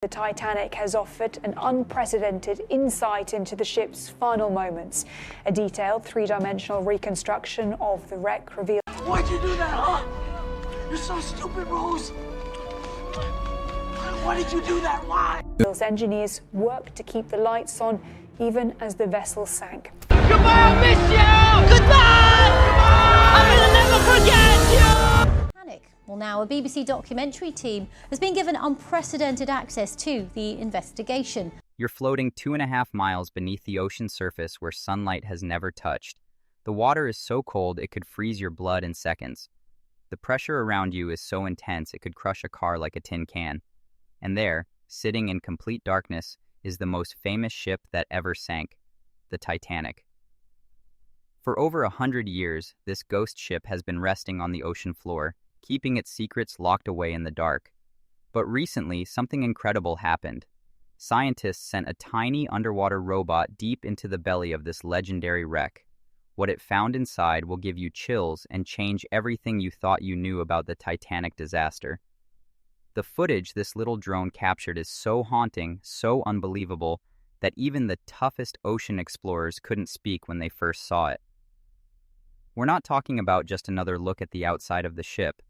The Titanic has offered an unprecedented insight into the ship's final moments. A detailed three-dimensional reconstruction of the wreck reveals... Why'd you do that, huh? You're so stupid, Rose. Why did you do that? Why? Engineers worked to keep the lights on even as the vessel sank. Goodbye, I miss you! Goodbye! I'm gonna never forget you! Titanic. Well, now a BBC documentary team has been given unprecedented access to the investigation. You're floating 2.5 miles beneath the ocean surface where sunlight has never touched. The water is so cold it could freeze your blood in seconds. The pressure around you is so intense it could crush a car like a tin can. And there, sitting in complete darkness, is the most famous ship that ever sank, the Titanic. For over 100 years, this ghost ship has been resting on the ocean floor, keeping its secrets locked away in the dark. But recently, something incredible happened. Scientists sent a tiny underwater robot deep into the belly of this legendary wreck. What it found inside will give you chills and change everything you thought you knew about the Titanic disaster. The footage this little drone captured is so haunting, so unbelievable, that even the toughest ocean explorers couldn't speak when they first saw it. We're not talking about just another look at the outside of the ship.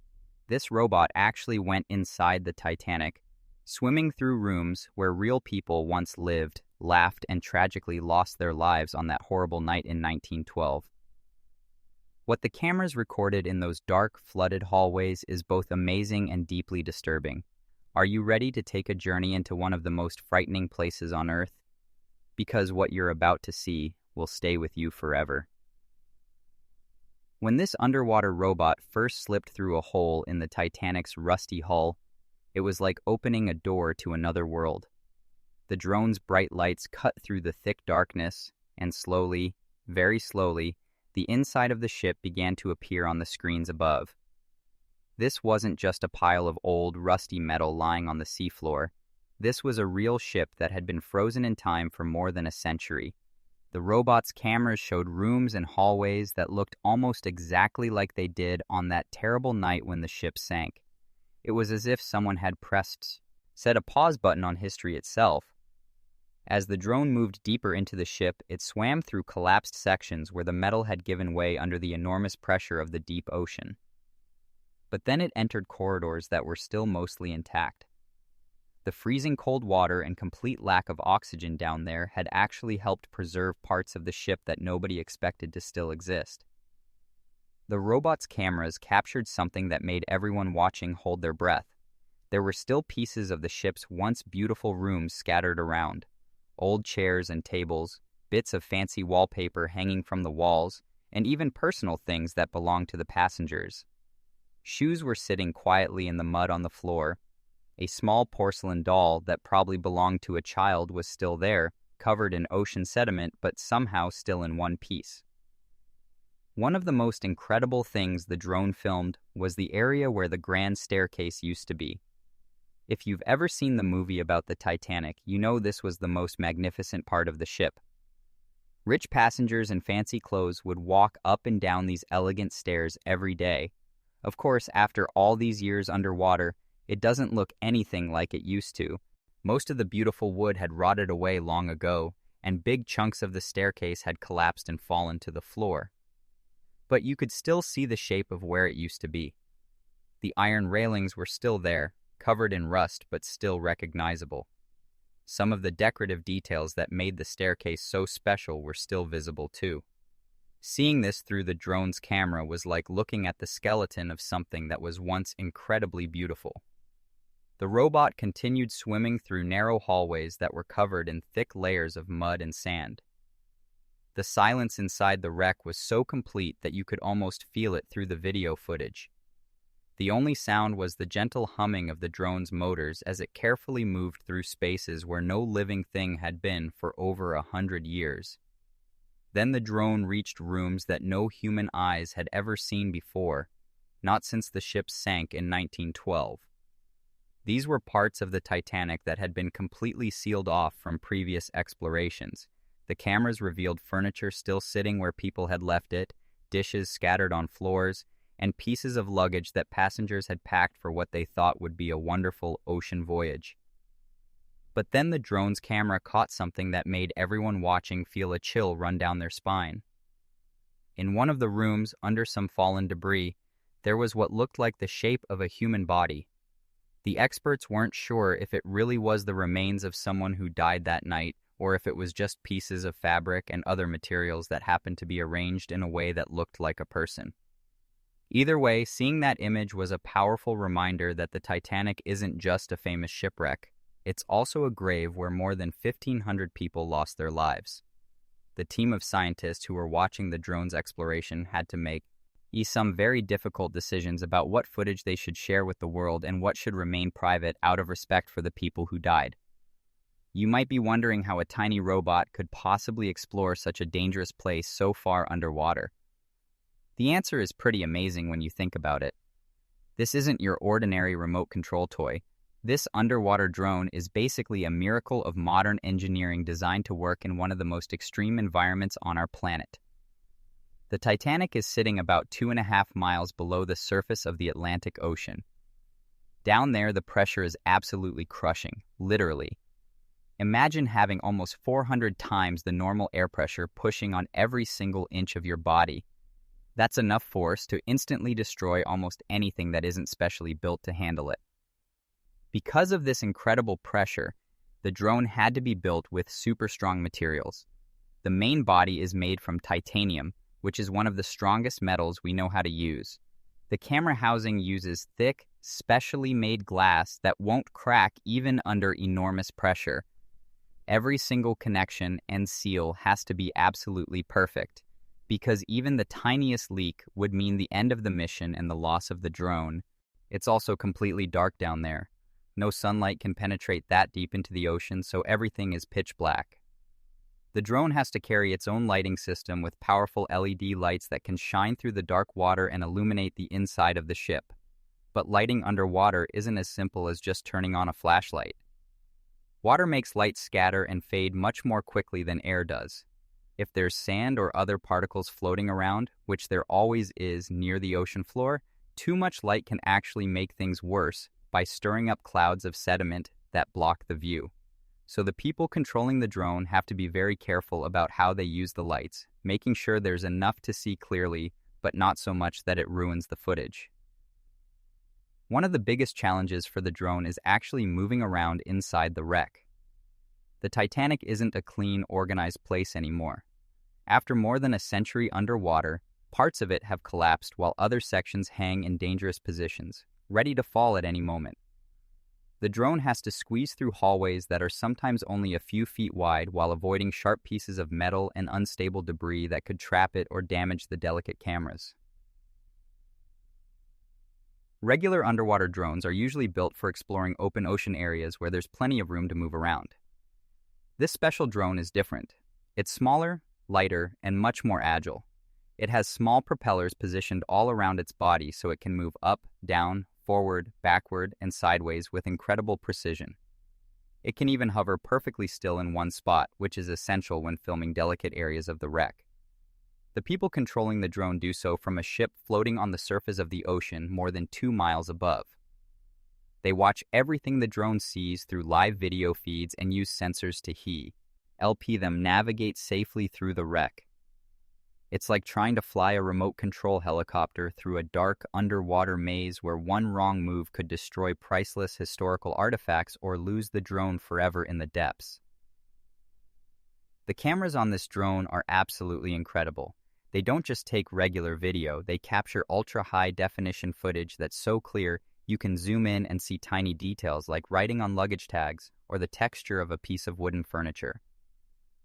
This robot actually went inside the Titanic, swimming through rooms where real people once lived, laughed, and tragically lost their lives on that horrible night in 1912. What the cameras recorded in those dark, flooded hallways is both amazing and deeply disturbing. Are you ready to take a journey into one of the most frightening places on Earth? Because what you're about to see will stay with you forever. When this underwater robot first slipped through a hole in the Titanic's rusty hull, it was like opening a door to another world. The drone's bright lights cut through the thick darkness, and slowly, very slowly, the inside of the ship began to appear on the screens above. This wasn't just a pile of old, rusty metal lying on the seafloor. This was a real ship that had been frozen in time for more than a century. The robot's cameras showed rooms and hallways that looked almost exactly like they did on that terrible night when the ship sank. It was as if someone had set a pause button on history itself. As the drone moved deeper into the ship, it swam through collapsed sections where the metal had given way under the enormous pressure of the deep ocean. But then it entered corridors that were still mostly intact. The freezing cold water and complete lack of oxygen down there had actually helped preserve parts of the ship that nobody expected to still exist. The robot's cameras captured something that made everyone watching hold their breath. There were still pieces of the ship's once beautiful rooms scattered around. Old chairs and tables, bits of fancy wallpaper hanging from the walls, and even personal things that belonged to the passengers. Shoes were sitting quietly in the mud on the floor. A small porcelain doll that probably belonged to a child was still there, covered in ocean sediment but somehow still in one piece. One of the most incredible things the drone filmed was the area where the grand staircase used to be. If you've ever seen the movie about the Titanic, you know this was the most magnificent part of the ship. Rich passengers in fancy clothes would walk up and down these elegant stairs every day. Of course, after all these years underwater, it doesn't look anything like it used to. Most of the beautiful wood had rotted away long ago, and big chunks of the staircase had collapsed and fallen to the floor. But you could still see the shape of where it used to be. The iron railings were still there, covered in rust but still recognizable. Some of the decorative details that made the staircase so special were still visible too. Seeing this through the drone's camera was like looking at the skeleton of something that was once incredibly beautiful. The robot continued swimming through narrow hallways that were covered in thick layers of mud and sand. The silence inside the wreck was so complete that you could almost feel it through the video footage. The only sound was the gentle humming of the drone's motors as it carefully moved through spaces where no living thing had been for over 100 years. Then the drone reached rooms that no human eyes had ever seen before, not since the ship sank in 1912. These were parts of the Titanic that had been completely sealed off from previous explorations. The cameras revealed furniture still sitting where people had left it, dishes scattered on floors, and pieces of luggage that passengers had packed for what they thought would be a wonderful ocean voyage. But then the drone's camera caught something that made everyone watching feel a chill run down their spine. In one of the rooms, under some fallen debris, there was what looked like the shape of a human body. The experts weren't sure if it really was the remains of someone who died that night, or if it was just pieces of fabric and other materials that happened to be arranged in a way that looked like a person. Either way, seeing that image was a powerful reminder that the Titanic isn't just a famous shipwreck. It's also a grave where more than 1,500 people lost their lives. The team of scientists who were watching the drone's exploration had to make some very difficult decisions about what footage they should share with the world and what should remain private out of respect for the people who died. You might be wondering how a tiny robot could possibly explore such a dangerous place so far underwater. The answer is pretty amazing when you think about it. This isn't your ordinary remote control toy. This underwater drone is basically a miracle of modern engineering designed to work in one of the most extreme environments on our planet. The Titanic is sitting about 2.5 miles below the surface of the Atlantic Ocean. Down there, the pressure is absolutely crushing, literally. Imagine having almost 400 times the normal air pressure pushing on every single inch of your body. That's enough force to instantly destroy almost anything that isn't specially built to handle it. Because of this incredible pressure, the drone had to be built with super strong materials. The main body is made from titanium, which is one of the strongest metals we know how to use. The camera housing uses thick, specially made glass that won't crack even under enormous pressure. Every single connection and seal has to be absolutely perfect, because even the tiniest leak would mean the end of the mission and the loss of the drone. It's also completely dark down there. No sunlight can penetrate that deep into the ocean, so everything is pitch black. The drone has to carry its own lighting system with powerful LED lights that can shine through the dark water and illuminate the inside of the ship. But lighting underwater isn't as simple as just turning on a flashlight. Water makes light scatter and fade much more quickly than air does. If there's sand or other particles floating around, which there always is near the ocean floor, too much light can actually make things worse by stirring up clouds of sediment that block the view. So the people controlling the drone have to be very careful about how they use the lights, making sure there's enough to see clearly, but not so much that it ruins the footage. One of the biggest challenges for the drone is actually moving around inside the wreck. The Titanic isn't a clean, organized place anymore. After more than a century underwater, parts of it have collapsed while other sections hang in dangerous positions, ready to fall at any moment. The drone has to squeeze through hallways that are sometimes only a few feet wide while avoiding sharp pieces of metal and unstable debris that could trap it or damage the delicate cameras. Regular underwater drones are usually built for exploring open ocean areas where there's plenty of room to move around. This special drone is different. It's smaller, lighter, and much more agile. It has small propellers positioned all around its body so it can move up, down, forward, backward, and sideways with incredible precision. It can even hover perfectly still in one spot, which is essential when filming delicate areas of the wreck. The people controlling the drone do so from a ship floating on the surface of the ocean more than 2 miles above. They watch everything the drone sees through live video feeds and use sensors to help them navigate safely through the wreck. It's like trying to fly a remote control helicopter through a dark underwater maze where one wrong move could destroy priceless historical artifacts or lose the drone forever in the depths. The cameras on this drone are absolutely incredible. They don't just take regular video, they capture ultra-high definition footage that's so clear you can zoom in and see tiny details like writing on luggage tags or the texture of a piece of wooden furniture.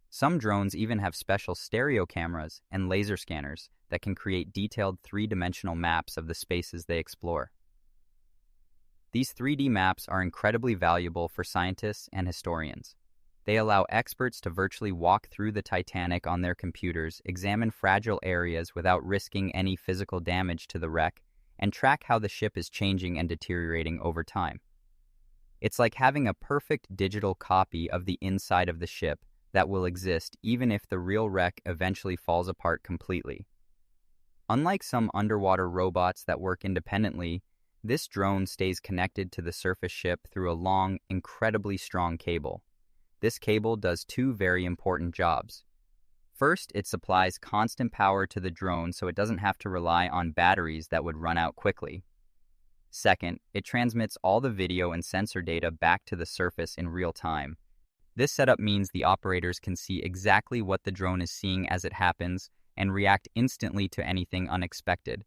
Some drones even have special stereo cameras and laser scanners that can create detailed 3-dimensional maps of the spaces they explore. These 3D maps are incredibly valuable for scientists and historians. They allow experts to virtually walk through the Titanic on their computers, examine fragile areas without risking any physical damage to the wreck, and track how the ship is changing and deteriorating over time. It's like having a perfect digital copy of the inside of the ship that will exist even if the real wreck eventually falls apart completely. Unlike some underwater robots that work independently, this drone stays connected to the surface ship through a long, incredibly strong cable. This cable does two very important jobs. First, it supplies constant power to the drone so it doesn't have to rely on batteries that would run out quickly. Second, it transmits all the video and sensor data back to the surface in real time. This setup means the operators can see exactly what the drone is seeing as it happens and react instantly to anything unexpected.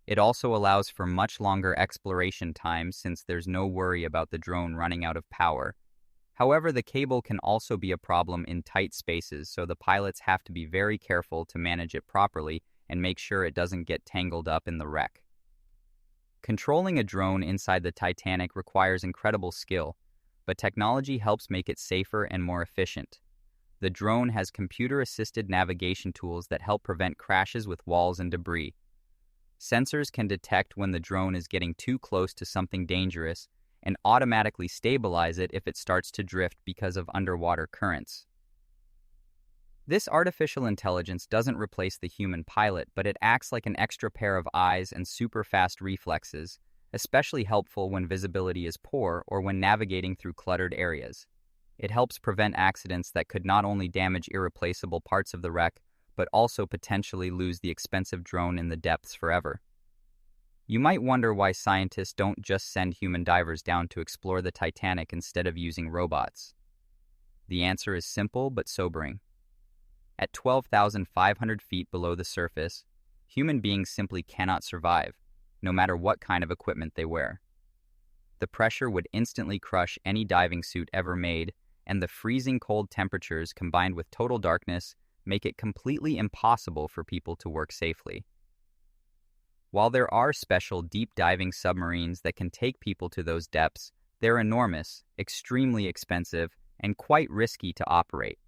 It also allows for much longer exploration time since there's no worry about the drone running out of power. However, the cable can also be a problem in tight spaces, so the pilots have to be very careful to manage it properly and make sure it doesn't get tangled up in the wreck. Controlling a drone inside the Titanic requires incredible skill, but technology helps make it safer and more efficient. The drone has computer-assisted navigation tools that help prevent crashes with walls and debris. Sensors can detect when the drone is getting too close to something dangerous and automatically stabilize it if it starts to drift because of underwater currents. This artificial intelligence doesn't replace the human pilot, but it acts like an extra pair of eyes and super fast reflexes, especially helpful when visibility is poor or when navigating through cluttered areas. It helps prevent accidents that could not only damage irreplaceable parts of the wreck, but also potentially lose the expensive drone in the depths forever. You might wonder why scientists don't just send human divers down to explore the Titanic instead of using robots. The answer is simple but sobering. At 12,500 feet below the surface, human beings simply cannot survive, no matter what kind of equipment they wear. The pressure would instantly crush any diving suit ever made, and the freezing cold temperatures combined with total darkness make it completely impossible for people to work safely. While there are special deep diving submarines that can take people to those depths, they're enormous, extremely expensive, and quite risky to operate.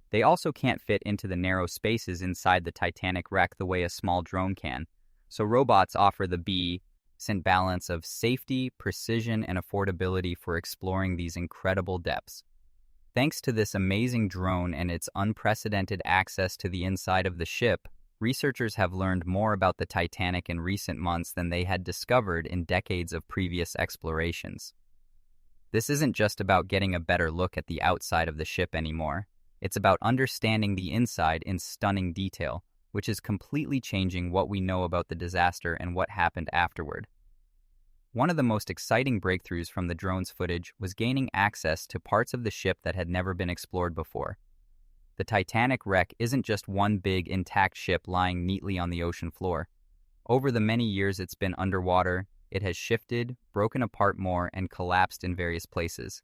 They also can't fit into the narrow spaces inside the Titanic wreck the way a small drone can, so robots offer the balance of safety, precision, and affordability for exploring these incredible depths. Thanks to this amazing drone and its unprecedented access to the inside of the ship, researchers have learned more about the Titanic in recent months than they had discovered in decades of previous explorations. This isn't just about getting a better look at the outside of the ship anymore. It's about understanding the inside in stunning detail, which is completely changing what we know about the disaster and what happened afterward. One of the most exciting breakthroughs from the drone's footage was gaining access to parts of the ship that had never been explored before. The Titanic wreck isn't just one big, intact ship lying neatly on the ocean floor. Over the many years it's been underwater, it has shifted, broken apart more, and collapsed in various places.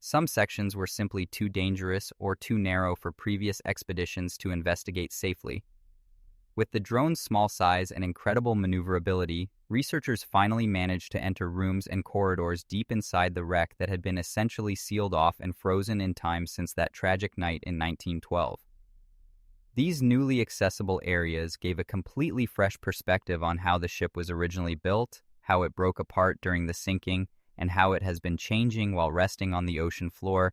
Some sections were simply too dangerous or too narrow for previous expeditions to investigate safely. With the drone's small size and incredible maneuverability, researchers finally managed to enter rooms and corridors deep inside the wreck that had been essentially sealed off and frozen in time since that tragic night in 1912. These newly accessible areas gave a completely fresh perspective on how the ship was originally built, how it broke apart during the sinking, and how it has been changing while resting on the ocean floor.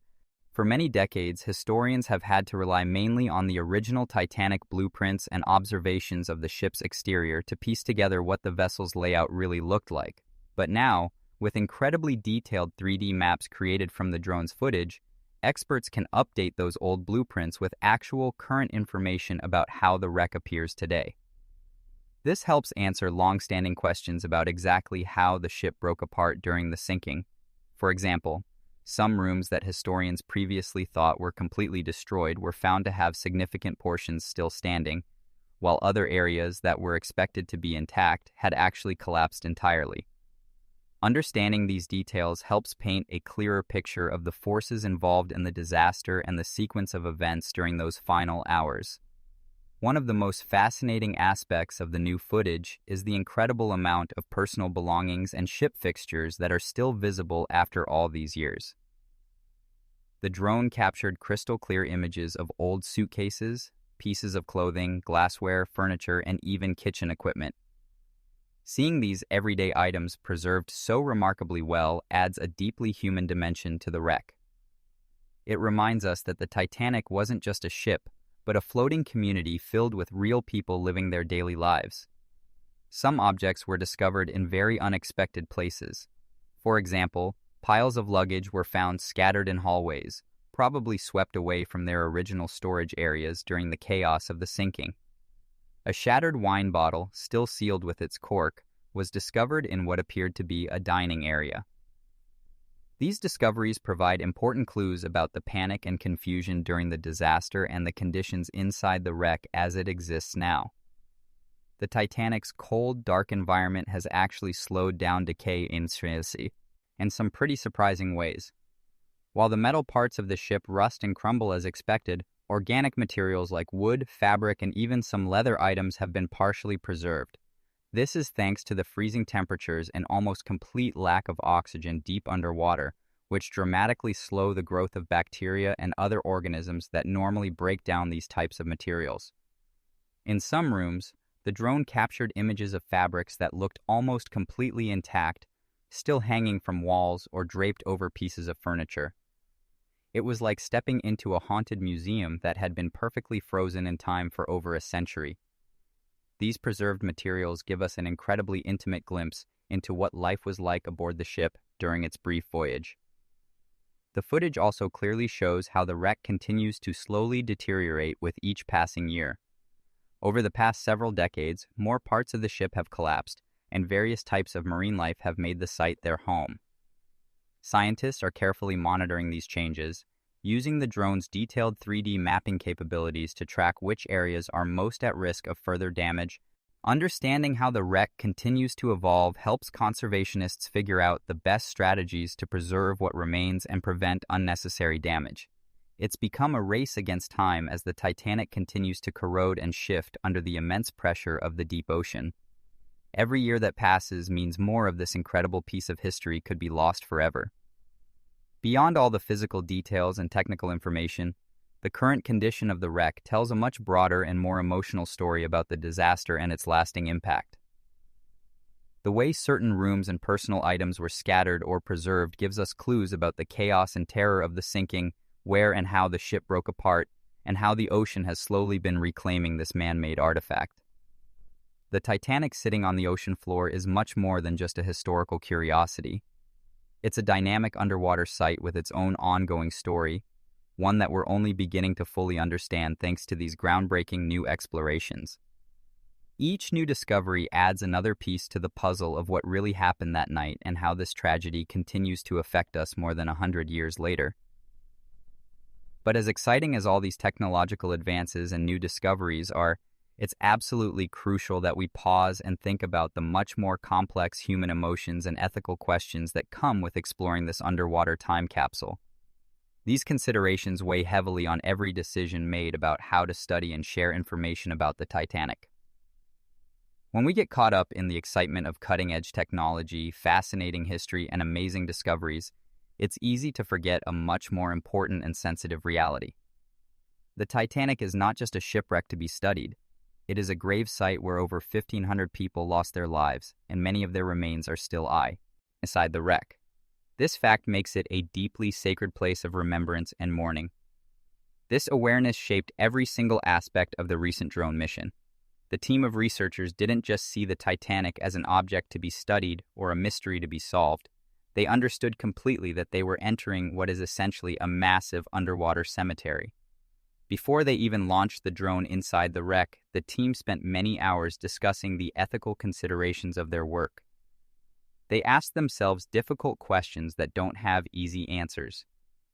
For many decades, historians have had to rely mainly on the original Titanic blueprints and observations of the ship's exterior to piece together what the vessel's layout really looked like. But now, with incredibly detailed 3D maps created from the drone's footage, experts can update those old blueprints with actual current information about how the wreck appears today. This helps answer long-standing questions about exactly how the ship broke apart during the sinking. For example, some rooms that historians previously thought were completely destroyed were found to have significant portions still standing, while other areas that were expected to be intact had actually collapsed entirely. Understanding these details helps paint a clearer picture of the forces involved in the disaster and the sequence of events during those final hours. One of the most fascinating aspects of the new footage is the incredible amount of personal belongings and ship fixtures that are still visible after all these years. The drone captured crystal-clear images of old suitcases, pieces of clothing, glassware, furniture, and even kitchen equipment. Seeing these everyday items preserved so remarkably well adds a deeply human dimension to the wreck. It reminds us that the Titanic wasn't just a ship, but a floating community filled with real people living their daily lives. Some objects were discovered in very unexpected places. For example, piles of luggage were found scattered in hallways, probably swept away from their original storage areas during the chaos of the sinking. A shattered wine bottle, still sealed with its cork, was discovered in what appeared to be a dining area. These discoveries provide important clues about the panic and confusion during the disaster and the conditions inside the wreck as it exists now. The Titanic's cold, dark environment has actually slowed down decay in some pretty surprising ways. While the metal parts of the ship rust and crumble as expected, organic materials like wood, fabric, and even some leather items have been partially preserved. This is thanks to the freezing temperatures and almost complete lack of oxygen deep underwater, which dramatically slow the growth of bacteria and other organisms that normally break down these types of materials. In some rooms, the drone captured images of fabrics that looked almost completely intact, still hanging from walls or draped over pieces of furniture. It was like stepping into a haunted museum that had been perfectly frozen in time for over a century. These preserved materials give us an incredibly intimate glimpse into what life was like aboard the ship during its brief voyage. The footage also clearly shows how the wreck continues to slowly deteriorate with each passing year. Over the past several decades, more parts of the ship have collapsed, and various types of marine life have made the site their home. Scientists are carefully monitoring these changes, using the drone's detailed 3D mapping capabilities to track which areas are most at risk of further damage. Understanding how the wreck continues to evolve helps conservationists figure out the best strategies to preserve what remains and prevent unnecessary damage. It's become a race against time as the Titanic continues to corrode and shift under the immense pressure of the deep ocean. Every year that passes means more of this incredible piece of history could be lost forever. Beyond all the physical details and technical information, the current condition of the wreck tells a much broader and more emotional story about the disaster and its lasting impact. The way certain rooms and personal items were scattered or preserved gives us clues about the chaos and terror of the sinking, where and how the ship broke apart, and how the ocean has slowly been reclaiming this man-made artifact. The Titanic sitting on the ocean floor is much more than just a historical curiosity. It's a dynamic underwater site with its own ongoing story, one that we're only beginning to fully understand thanks to these groundbreaking new explorations. Each new discovery adds another piece to the puzzle of what really happened that night and how this tragedy continues to affect us more than 100 years later. But as exciting as all these technological advances and new discoveries are, it's absolutely crucial that we pause and think about the much more complex human emotions and ethical questions that come with exploring this underwater time capsule. These considerations weigh heavily on every decision made about how to study and share information about the Titanic. When we get caught up in the excitement of cutting-edge technology, fascinating history, and amazing discoveries, it's easy to forget a much more important and sensitive reality. The Titanic is not just a shipwreck to be studied. It is a grave site where over 1,500 people lost their lives, and many of their remains are still inside the wreck. This fact makes it a deeply sacred place of remembrance and mourning. This awareness shaped every single aspect of the recent drone mission. The team of researchers didn't just see the Titanic as an object to be studied or a mystery to be solved. They understood completely that they were entering what is essentially a massive underwater cemetery. Before they even launched the drone inside the wreck, the team spent many hours discussing the ethical considerations of their work. They asked themselves difficult questions that don't have easy answers.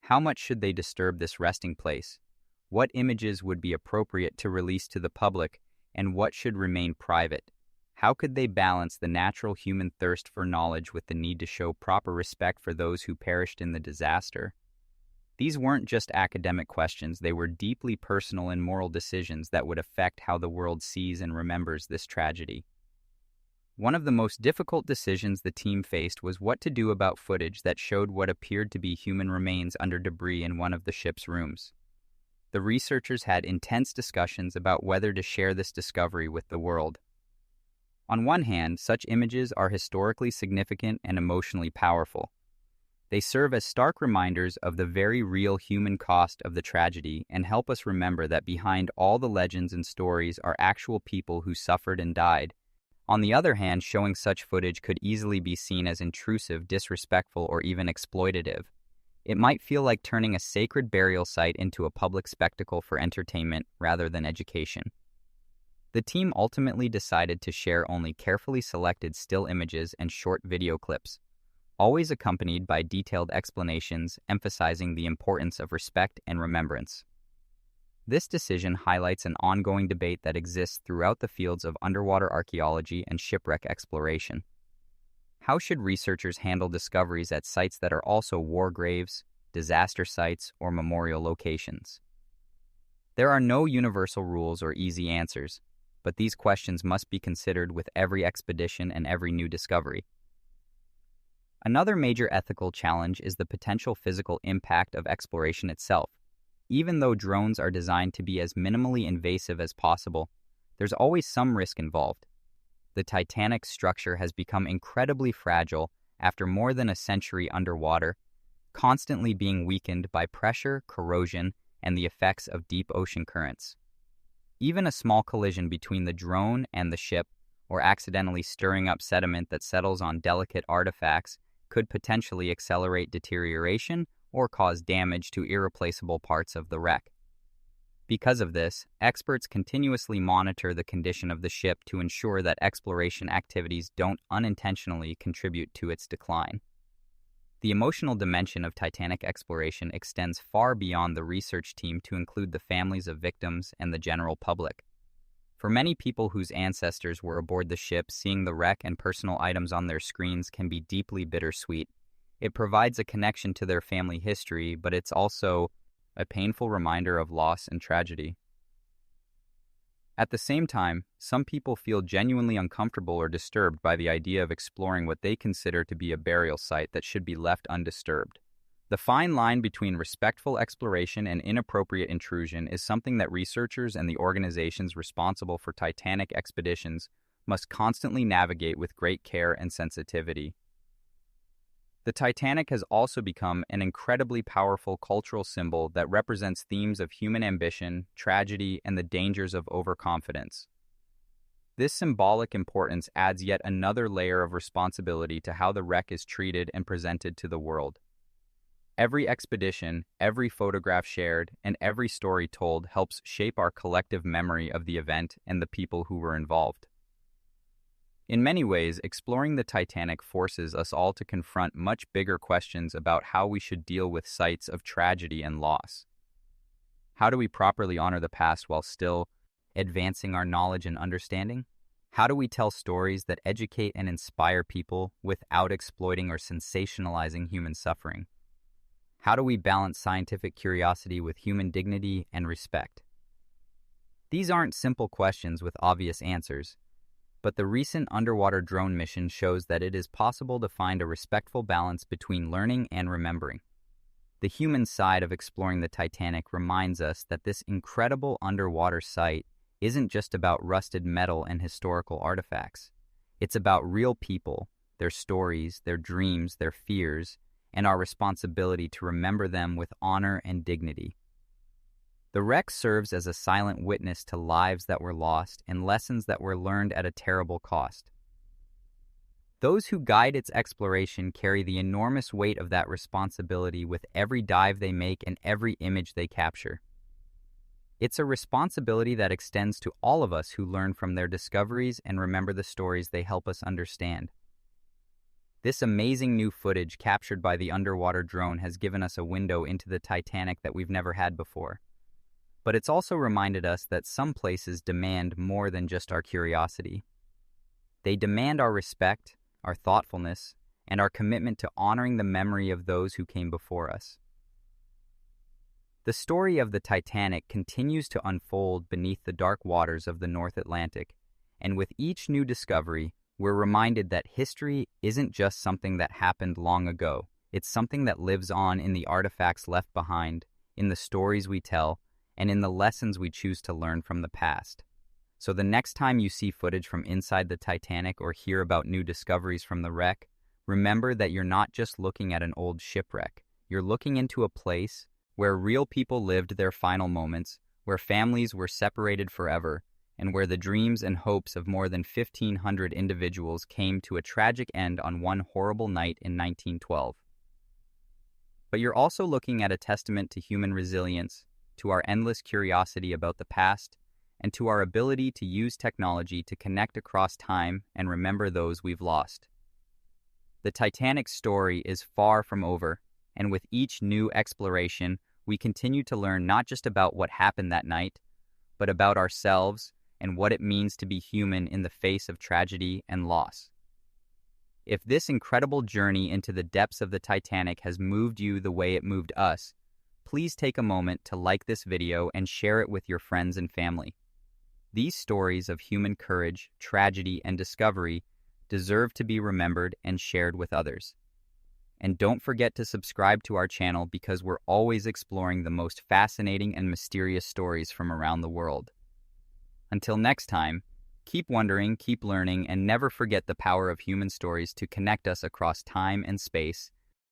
How much should they disturb this resting place? What images would be appropriate to release to the public, and what should remain private? How could they balance the natural human thirst for knowledge with the need to show proper respect for those who perished in the disaster? These weren't just academic questions, they were deeply personal and moral decisions that would affect how the world sees and remembers this tragedy. One of the most difficult decisions the team faced was what to do about footage that showed what appeared to be human remains under debris in one of the ship's rooms. The researchers had intense discussions about whether to share this discovery with the world. On one hand, such images are historically significant and emotionally powerful. They serve as stark reminders of the very real human cost of the tragedy and help us remember that behind all the legends and stories are actual people who suffered and died. On the other hand, showing such footage could easily be seen as intrusive, disrespectful, or even exploitative. It might feel like turning a sacred burial site into a public spectacle for entertainment rather than education. The team ultimately decided to share only carefully selected still images and short video clips, always accompanied by detailed explanations emphasizing the importance of respect and remembrance. This decision highlights an ongoing debate that exists throughout the fields of underwater archaeology and shipwreck exploration. How should researchers handle discoveries at sites that are also war graves, disaster sites, or memorial locations? There are no universal rules or easy answers, but these questions must be considered with every expedition and every new discovery. Another major ethical challenge is the potential physical impact of exploration itself. Even though drones are designed to be as minimally invasive as possible, there's always some risk involved. The Titanic's structure has become incredibly fragile after more than a century underwater, constantly being weakened by pressure, corrosion, and the effects of deep ocean currents. Even a small collision between the drone and the ship, or accidentally stirring up sediment that settles on delicate artifacts, could potentially accelerate deterioration or cause damage to irreplaceable parts of the wreck. Because of this, experts continuously monitor the condition of the ship to ensure that exploration activities don't unintentionally contribute to its decline. The emotional dimension of Titanic exploration extends far beyond the research team to include the families of victims and the general public. For many people whose ancestors were aboard the ship, seeing the wreck and personal items on their screens can be deeply bittersweet. It provides a connection to their family history, but it's also a painful reminder of loss and tragedy. At the same time, some people feel genuinely uncomfortable or disturbed by the idea of exploring what they consider to be a burial site that should be left undisturbed. The fine line between respectful exploration and inappropriate intrusion is something that researchers and the organizations responsible for Titanic expeditions must constantly navigate with great care and sensitivity. The Titanic has also become an incredibly powerful cultural symbol that represents themes of human ambition, tragedy, and the dangers of overconfidence. This symbolic importance adds yet another layer of responsibility to how the wreck is treated and presented to the world. Every expedition, every photograph shared, and every story told helps shape our collective memory of the event and the people who were involved. In many ways, exploring the Titanic forces us all to confront much bigger questions about how we should deal with sites of tragedy and loss. How do we properly honor the past while still advancing our knowledge and understanding? How do we tell stories that educate and inspire people without exploiting or sensationalizing human suffering? How do we balance scientific curiosity with human dignity and respect? These aren't simple questions with obvious answers, but the recent underwater drone mission shows that it is possible to find a respectful balance between learning and remembering. The human side of exploring the Titanic reminds us that this incredible underwater site isn't just about rusted metal and historical artifacts. It's about real people, their stories, their dreams, their fears, and our responsibility to remember them with honor and dignity. The wreck serves as a silent witness to lives that were lost and lessons that were learned at a terrible cost. Those who guide its exploration carry the enormous weight of that responsibility with every dive they make and every image they capture. It's a responsibility that extends to all of us who learn from their discoveries and remember the stories they help us understand. This amazing new footage captured by the underwater drone has given us a window into the Titanic that we've never had before. But it's also reminded us that some places demand more than just our curiosity. They demand our respect, our thoughtfulness, and our commitment to honoring the memory of those who came before us. The story of the Titanic continues to unfold beneath the dark waters of the North Atlantic, and with each new discovery, we're reminded that history isn't just something that happened long ago. It's something that lives on in the artifacts left behind, in the stories we tell, and in the lessons we choose to learn from the past. So the next time you see footage from inside the Titanic or hear about new discoveries from the wreck, remember that you're not just looking at an old shipwreck. You're looking into a place where real people lived their final moments, where families were separated forever, and where the dreams and hopes of more than 1,500 individuals came to a tragic end on one horrible night in 1912. But you're also looking at a testament to human resilience, to our endless curiosity about the past, and to our ability to use technology to connect across time and remember those we've lost. The Titanic story is far from over, and with each new exploration, we continue to learn not just about what happened that night, but about ourselves and what it means to be human in the face of tragedy and loss. If this incredible journey into the depths of the Titanic has moved you the way it moved us, please take a moment to like this video and share it with your friends and family. These stories of human courage, tragedy, and discovery deserve to be remembered and shared with others. And don't forget to subscribe to our channel because we're always exploring the most fascinating and mysterious stories from around the world. Until next time, keep wondering, keep learning, and never forget the power of human stories to connect us across time and space